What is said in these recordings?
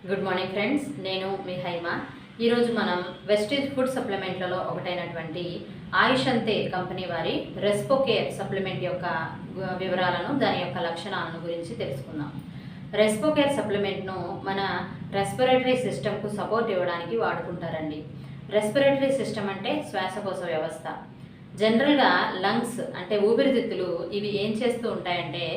Good morning friends, నేను మీ హైమ. ఈరోజు మనం వెస్టేజ్ ఫుడ్ సప్లిమెంట్లలో ఒకటైనటువంటి ఆయుష్ అంతే కంపెనీ వారి రెస్పోకేర్ సప్లిమెంట్ యొక్క వివరాలను, దాని యొక్క లక్షణాలను గురించి తెలుసుకుందాం. రెస్పోకేర్ సప్లిమెంట్ను మన రెస్పిరేటరీ సిస్టమ్కు సపోర్ట్ ఇవ్వడానికి వాడుకుంటారండి. రెస్పిరేటరీ సిస్టమ్ అంటే శ్వాసకోశ వ్యవస్థ. జనరల్గా లంగ్స్ అంటే ఊపిరితిత్తులు ఇవి ఏం చేస్తూ ఉంటాయంటే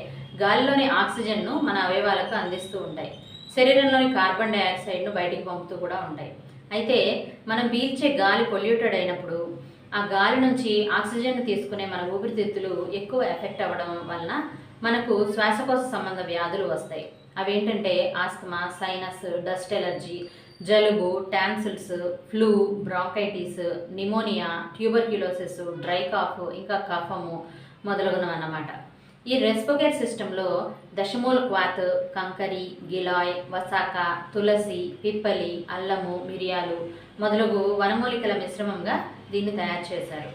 గాలిలోని ఆక్సిజన్ను మన అవయవాలకు అందిస్తూ ఉంటాయి. శరీరంలోని కార్బన్ డైఆక్సైడ్ను బయటికి పంపుతూ కూడా ఉంటాయి. అయితే మనం పీల్చే గాలి పొల్యూటెడ్ అయినప్పుడు ఆ గాలి నుంచి ఆక్సిజన్ తీసుకునే మన ఊపిరితిత్తులు ఎక్కువ ఎఫెక్ట్ అవ్వడం వలన మనకు శ్వాసకోశ సంబంధ వ్యాధులు వస్తాయి. అవేంటంటే ఆస్తమా, సైనస్, డస్ట్ ఎలర్జీ, జలుబు, tonsils, flu, bronchitis, pneumonia, tuberculosis, dry cough, ఇంకా కఫము మొదలగునవి అన్నమాట. ఈ రెస్పోకేర్ సిస్టంలో దశమూల క్వాత్, కంకరి, గిలాయ్, వసాక, తులసి, పిప్పలి, అల్లము, మిరియాలు మొదలగు వనమూలికల మిశ్రమంగా దీన్ని తయారు చేశారు.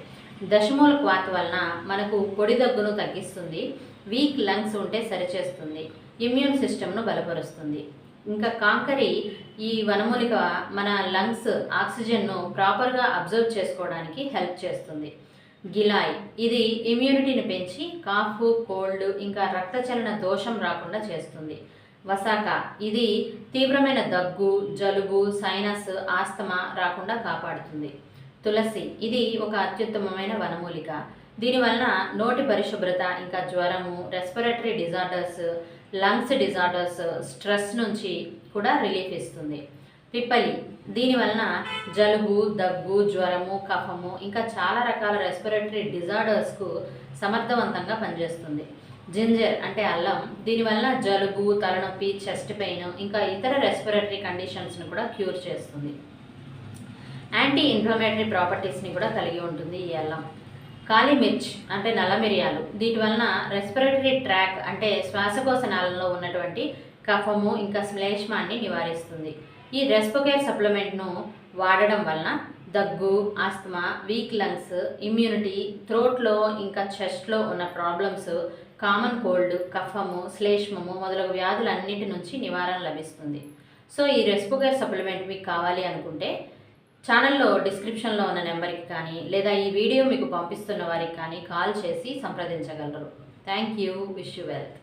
దశమూల క్వాత్ వలన మనకు పొడి దగ్గును తగ్గిస్తుంది, వీక్ లంగ్స్ ఉంటే సరిచేస్తుంది, ఇమ్యూన్ సిస్టమ్ను బలపరుస్తుంది. ఇంకా కాంకరి ఈ వనమూలిక మన లంగ్స్ ఆక్సిజన్ను ప్రాపర్గా అబ్జర్వ్ చేసుకోవడానికి హెల్ప్ చేస్తుంది. గిలాయ్ ఇది ఇమ్యూనిటీని పెంచి కాఫ్, కోల్డ్, ఇంకా రక్తచలన దోషం రాకుండా చేస్తుంది. వసాక ఇది తీవ్రమైన దగ్గు, జలుబు, సైనస్, ఆస్తమా రాకుండా కాపాడుతుంది. తులసి ఇది ఒక అత్యుత్తమమైన వనమూలిక. దీనివలన నోటి పరిశుభ్రత, ఇంకా జ్వరము, respiratory disorders, lungs disorders, stress నుంచి కూడా రిలీఫ్ ఇస్తుంది. పిప్పలి దీనివలన జలుబు, దగ్గు, జ్వరము, కఫము, ఇంకా చాలా రకాల రెస్పిరేటరీ డిజార్డర్స్కు సమర్థవంతంగా పనిచేస్తుంది. జింజర్ అంటే అల్లం, దీనివలన జలుబు, తలనొప్పి, చెస్ట్ పెయిన్, ఇంకా ఇతర రెస్పిరేటరీ కండిషన్స్ని కూడా క్యూర్ చేస్తుంది. యాంటీ ఇన్ఫ్లమేటరీ ప్రాపర్టీస్ని కూడా కలిగి ఉంటుంది ఈ అల్లం. కాలి మిర్చ్ అంటే నల్ల మిరియాలు, దీని వలన రెస్పిరేటరీ ట్రాక్ అంటే శ్వాసకోశ నాళంలో ఉన్నటువంటి కఫము, ఇంకా శ్లేష్మాన్ని నివారిస్తుంది. ఈ రెస్పోకేర్ సప్లిమెంట్ను వాడడం వలన దగ్గు, ఆస్తమా, వీక్ లంగ్స్, ఇమ్యూనిటీ, థ్రోట్లో ఇంకా చెస్ట్లో ఉన్న ప్రాబ్లమ్స్, కామన్ కోల్డ్, కఫము, శ్లేష్మము మొదలగు వ్యాధులన్నింటి నుంచి నివారణ లభిస్తుంది. సో ఈ రెస్పోకేర్ సప్లిమెంట్ మీకు కావాలి అనుకుంటే ఛానల్లో డిస్క్రిప్షన్లో ఉన్న నెంబర్కి కానీ, లేదా ఈ వీడియో మీకు పంపిస్తున్న వారికి కానీ కాల్ చేసి సంప్రదించగలరు. Thank you. Wish you wealth.